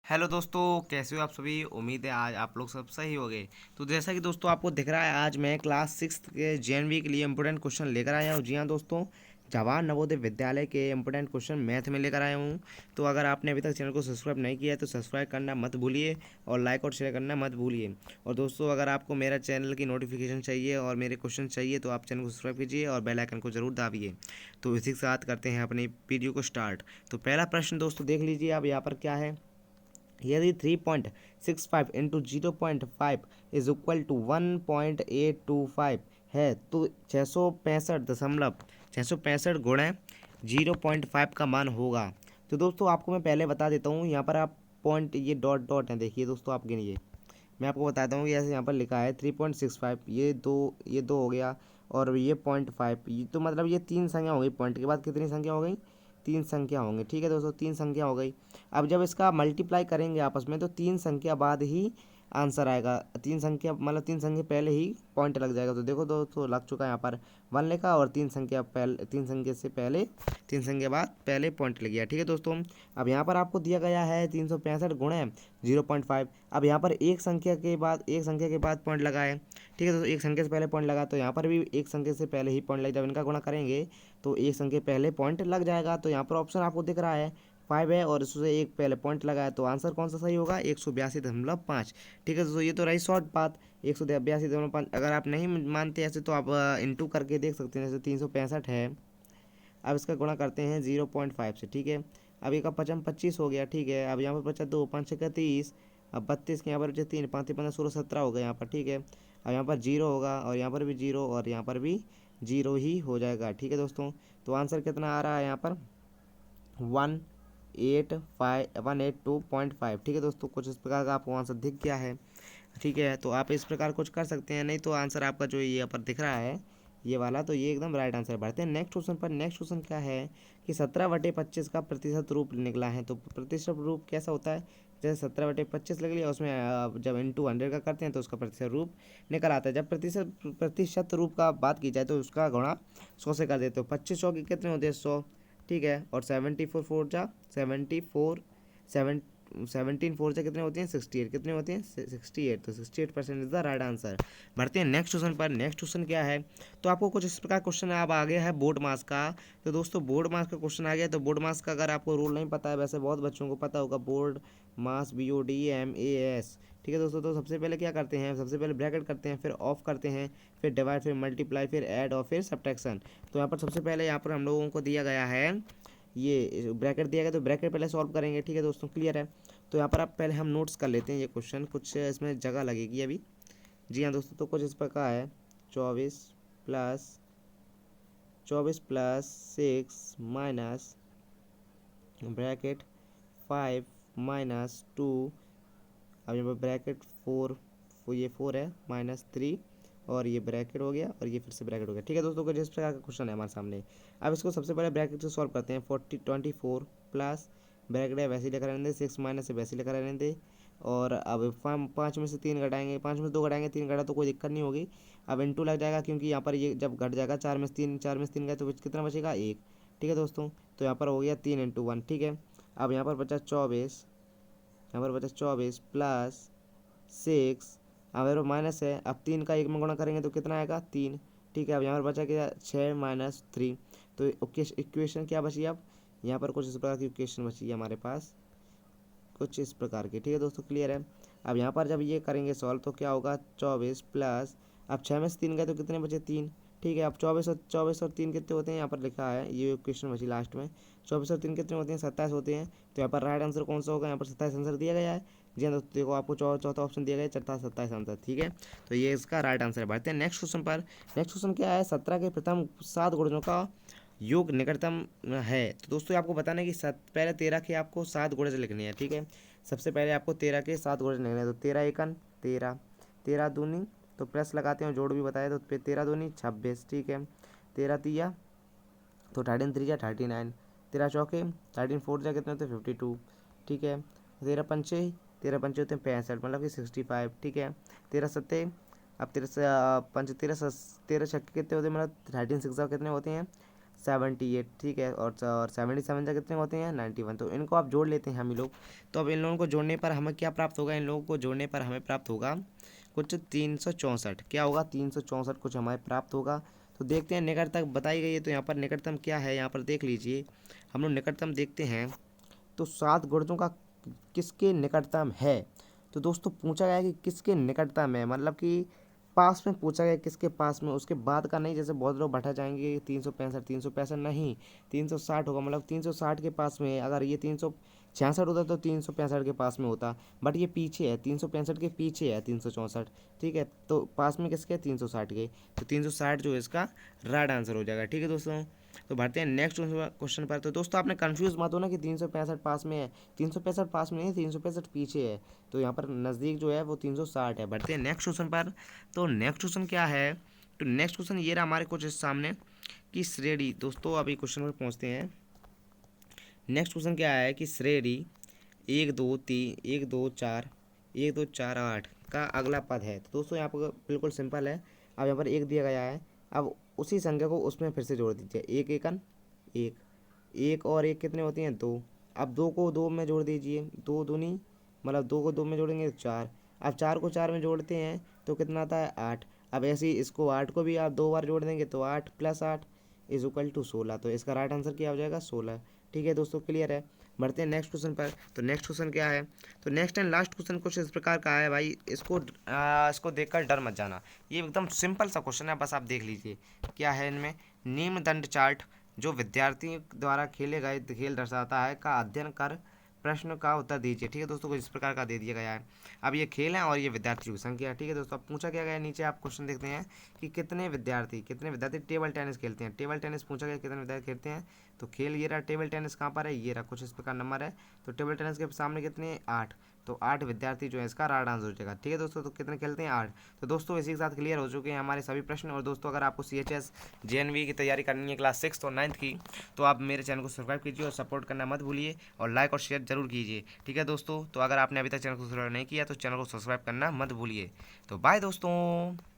Hello दोस्तों, कैसे हो आप सभी। उम्मीद है आज आप लोग सब सही हो गए। तो जैसा कि दोस्तों आपको दिख रहा है, आज मैं क्लास सिक्स के जेएनवी के लिए इम्पोर्टेंट क्वेश्चन लेकर आया हूँ। जी हाँ दोस्तों, जवाहर नवोदय विद्यालय के इम्पोर्टेंट क्वेश्चन मैथ में लेकर आया हूँ। तो अगर आपने अभी तक चैनल को सब्सक्राइब नहीं किया है तो सब्सक्राइब करना मत भूलिए और लाइक और शेयर करना मत भूलिए। और दोस्तों, अगर आपको मेरा चैनल की नोटिफिकेशन चाहिए और मेरे क्वेश्चन चाहिए तो आप चैनल को सब्सक्राइब कीजिए और बेल आइकन को जरूर दाबिए। तो इसी के साथ करते हैं अपनी वीडियो को स्टार्ट। तो पहला प्रश्न दोस्तों देख लीजिए आप यहाँ पर क्या है। यदि 3.65 इंटू 0.5 इज इक्वल टू 1.825 है तो 665 गुणे 0.5 का मान होगा। तो दोस्तों आपको मैं पहले बता देता हूँ, यहाँ पर आप पॉइंट ये डॉट डॉट हैं, देखिए दोस्तों आप गिनिए। मैं आपको बताता हूँ, जैसे यहाँ पर लिखा है 3.65, ये दो हो गया और ये 0.5, ये तो मतलब ये तीन संख्या हो गई। पॉइंट के बाद कितनी संख्या हो गई? तीन संख्या होंगी। ठीक है दोस्तों, तीन संख्या हो गई। अब जब इसका मल्टीप्लाई करेंगे आपस में तो तीन संख्या बाद ही आंसर आएगा। तीन संख्या मतलब तीन संख्या पहले ही पॉइंट लग जाएगा। तो देखो दोस्तों लग चुका है यहाँ पर वन लिखा और तीन संख्या पहले, तीन संख्या से पहले, तीन संख्या बाद पहले पॉइंट लग गया। ठीक है दोस्तों, अब यहाँ पर आपको दिया गया है 365 गुणे 0.5। अब यहाँ पर एक संख्या के बाद पॉइंट लगा है। ठीक है दोस्तों, एक संख्या से पहले पॉइंट लगा तो यहाँ पर भी एक संख्या से पहले ही पॉइंट लग, जब इनका गुणा करेंगे तो एक संख्या पहले पॉइंट लग जाएगा। तो यहाँ पर ऑप्शन आपको दिख रहा है 5 है और इससे एक पहले पॉइंट लगा है, तो आंसर कौन सा सही होगा? 182.5। ठीक है दोस्तों, ये तो रही शॉर्ट बात। 182.5। अगर आप नहीं मानते ऐसे तो आप इंटू करके देख सकते हैं। जैसे 365 है, अब इसका गुणा करते हैं 0.5 से। ठीक है, अब एक का पचम 25 हो गया। ठीक है, अब यहाँ पर बचा 2, 5 का 30, अब 32 के यहाँ पर बचे 3, 5 15 16 17 हो गया यहाँ पर। ठीक है, अब यहाँ पर जीरो होगा और यहाँ पर भी जीरो और यहाँ पर भी जीरो ही हो जाएगा। ठीक है दोस्तों, तो आंसर कितना आ रहा है यहाँ पर? 182.5। ठीक है दोस्तों, कुछ इस प्रकार का आपको आंसर दिख गया है। ठीक है, तो आप इस प्रकार कुछ कर सकते हैं, नहीं तो आंसर आपका जो ये पर दिख रहा है ये वाला, तो ये एकदम राइट आंसर। बढ़ते हैं नेक्स्ट क्वेश्चन पर। नेक्स्ट क्वेश्चन क्या है कि 17/25 का प्रतिशत रूप निकला है। तो प्रतिशत रूप कैसा होता है? जैसे 17/25 लग लिया, उसमें जब इंटू 100 का करते हैं तो उसका प्रतिशत रूप निकल आता है। जब प्रतिशत रूप का बात की जाए तो उसका गुणा 100 से कर देते हो। 25 100 के कितने होते हैं? 100। ठीक है, और 74 4 जा 74, 17 4 से कितने होते हैं? 68। कितने होते हैं? 68। तो 68% इज द राइट आंसर। बढ़ते हैं नेक्स्ट क्वेश्चन पर। नेक्स्ट क्वेश्चन क्या है? तो आपको कुछ इस प्रकार क्वेश्चन अब आ गया है बोर्ड मास का। तो दोस्तों बोर्ड मास का क्वेश्चन आ गया। तो बोर्ड मास का अगर आपको रूल नहीं पता है, वैसे बहुत बच्चों को पता होगा, बोर्ड मास BODMAS। ठीक है दोस्तों, तो सबसे पहले क्या करते हैं? सबसे पहले ब्रैकेट करते हैं, फिर ऑफ करते हैं, फिर डिवाइड, फिर मल्टीप्लाई, फिर ऐड और फिर सब्ट्रैक्शन। तो यहाँ पर सबसे पहले यहाँ पर हम लोगों को दिया गया है, ये ब्रैकेट दिया गया तो ब्रैकेट पहले सॉल्व करेंगे। ठीक है दोस्तों, क्लियर है? तो यहाँ पर आप पहले हम नोट्स कर लेते हैं ये क्वेश्चन, कुछ इसमें जगह लगेगी अभी। जी हाँ दोस्तों, तो कुछ इस प्रकार है। 24 + 6 माइनस ब्रैकेट 5 - 2। अब यहाँ पर ब्रैकेट 4, ये 4 है, -3 और ये ब्रैकेट हो गया और ये फिर से ब्रैकेट हो गया। ठीक है दोस्तों, कुछ इस प्रकार का क्वेश्चन है हमारे सामने। अब इसको सबसे पहले ब्रैकेट से सॉल्व करते हैं। 24 प्लस ब्रैकेट है वैसे ही लिखा रहने दे, 6 माइनस है वैसे ही लिखा रहने दे। और अब 5 में से 3 घटाएंगे, 5 में से 2 घटाएंगे, 3 घटा तो कोई दिक्कत नहीं होगी। अब इंटू लग जाएगा क्योंकि यहाँ पर ये जब घट जाएगा 4 में से 3, 4 में से 3 गए तो कितना बचेगा? 1। ठीक है दोस्तों, तो यहाँ पर हो गया 3 × 1। ठीक है, अब यहाँ पर बचा 24, यहाँ पर बचा 24 प्लस 6। अब यहाँ पर माइनस है, अब 3 का 1 में गुणा करेंगे तो कितना आएगा? 3। ठीक है, अब यहाँ पर बचा क्या? 6 - 3। तो इक्वेशन क्या बची? अब यहाँ पर कुछ इस प्रकार की इक्वेशन बची है हमारे पास, कुछ इस प्रकार की। ठीक है दोस्तों, क्लियर है? अब यहाँ पर जब ये करेंगे सॉल्व तो क्या होगा? 24 प्लस, अब 6 में से 3 गए तो कितने बचे? 3। ठीक है, अब 24 और 3 कितने होते हैं? यहाँ पर लिखा है, ये क्वेश्चन बची लास्ट में। 24 और 3 कितने होते हैं? 27 होते हैं। तो यहाँ पर राइट आंसर कौन सा होगा? यहाँ पर 27 आंसर दिया गया है। जी हाँ दोस्तों, देखो आपको चौथा ऑप्शन दिया गया है, चौथा 27 आंसर। ठीक है, तो ये इसका राइट आंसर है। बढ़ते हैं नेक्स्ट क्वेश्चन पर। नेक्स्ट क्वेश्चन क्या है? 17 के प्रथम 7 गुणजों का योग निकटतम है। तो दोस्तों आपको बताना है कि पहले 13 के आपको 7 गुणज लिखने हैं। ठीक है, सबसे पहले आपको 13 के 7 गुणज लिखने हैं। तो 13 एकन 13, 13 दूनी, तो प्लस लगाते हैं, जोड़ भी बताया तो 13 दूनी 26। ठीक है, 13 तिया तो 13 3 39, 13 चौके 13 4 जा कितने होते हैं? 52। ठीक है, 13 पंचे, 13 पंचे होते हैं 65, मतलब कि 65। ठीक है, 13 सत्ते, अब 13 पंच 13 13 छक्के कितने होते हैं? मतलब 13 6 कितने होते हैं? 78, ठीक है, और 77 से कितने होते हैं 91, तो इनको आप जोड़ लेते हैं हम ही लोग। तो अब इन लोगों को जोड़ने पर हमें क्या प्राप्त होगा, इन लोगों को जोड़ने पर हमें प्राप्त होगा कुछ 364, क्या होगा 364 कुछ हमें प्राप्त होगा। तो देखते हैं निकटतम बताई गई है, तो यहाँ पर निकटतम क्या है, यहाँ पर देख लीजिए हम लोग निकटतम देखते हैं। तो 7 गुणजों का किसके निकटतम है। तो दोस्तों पूछा गया है कि किसके निकटतम है, मतलब कि पास में पूछा गया किसके पास में, उसके बाद का नहीं। जैसे बहुत लोग बैठा जाएंगे 365 नहीं, 360 होगा, मतलब 360 के पास में है। अगर ये 366 होता तो 365 के पास में होता, बट ये पीछे है, 365 के पीछे है 364, ठीक है। तो पास में किसके 360 के, तो 360 जो है इसका राइट आंसर हो जाएगा, ठीक है दोस्तों। तो बढ़ते हैं नेक्स्ट क्वेश्चन पर। तो दोस्तों आपने कंफ्यूज मत हो ना कि 365 पास में है, 365 पास में नहीं, 365 पीछे है। तो यहाँ पर नज़दीक जो है वो 360 है। बढ़ते हैं नेक्स्ट क्वेश्चन पर। तो नेक्स्ट क्वेश्चन क्या है, तो नेक्स्ट क्वेश्चन ये रहा हमारे कुछ इस सामने कि श्रेणी। दोस्तों अभी क्वेश्चन पर पहुँचते हैं। नेक्स्ट क्वेश्चन क्या है कि श्रेणी 1 2 3 1 2 4 1 2 4 8 का अगला पद है। तो दोस्तों यहाँ पर बिल्कुल सिंपल है। अब यहाँ पर एक दिया गया है, अब उसी संख्या को उसमें फिर से जोड़ दीजिए। एक एकन एक, एक और एक कितने होती हैं 2। अब 2 को 2 में जोड़ दीजिए, 2 दूनी मतलब 2 को 2 में जोड़ेंगे तो 4। अब 4 को 4 में जोड़ते हैं तो कितना आता है 8। अब ऐसे ही इसको 8 को भी आप 2 बार जोड़ देंगे तो 8 + 8 इज इक्वल टू 16। तो इसका राइट आंसर क्या हो जाएगा 16, ठीक है दोस्तों, क्लियर है। बढ़ते हैं नेक्स्ट क्वेश्चन पर। तो नेक्स्ट क्वेश्चन क्या है, तो नेक्स्ट एंड लास्ट क्वेश्चन कुछ इस प्रकार का है भाई। इसको देखकर डर मत जाना, ये एकदम सिंपल सा क्वेश्चन है, बस आप देख लीजिए क्या है इनमें। निम्न दंड चार्ट जो विद्यार्थी द्वारा खेले गए खेल दर्शाता है का अध्ययन कर प्रश्न का उत्तर दीजिए, ठीक है दोस्तों। कुछ इस प्रकार का दे दिया गया है। अब ये खेल है और ये विद्यार्थियों की संख्या है, ठीक है दोस्तों। अब पूछा क्या गया है, नीचे आप क्वेश्चन देखते हैं कि कितने विद्यार्थी टेबल टेनिस खेलते हैं। टेबल टेनिस पूछा गया कितने विद्यार्थी खेलते हैं। तो खेल ये रहा, टेबल टेनिस कहाँ पर है, ये रहा, कुछ इस प्रकार नंबर है। तो टेबल टेनिस के सामने कितने 8, तो 8 विद्यार्थी जो है इसका राइट आंसर हो जाएगा, ठीक है दोस्तों। तो कितने खेलते हैं 8। तो दोस्तों इसी के साथ क्लियर हो चुके हैं हमारे सभी प्रश्न। और दोस्तों अगर आपको CHS JNV की तैयारी करनी है क्लास 6 और 9 की, तो आप मेरे चैनल को सब्सक्राइब कीजिए और सपोर्ट करना मत भूलिए, और लाइक और शेयर जरूर कीजिए, ठीक है दोस्तों। तो अगर आपने अभी तक चैनल को सब्सक्राइब नहीं किया तो चैनल को सब्सक्राइब करना मत भूलिए। तो बाय दोस्तों।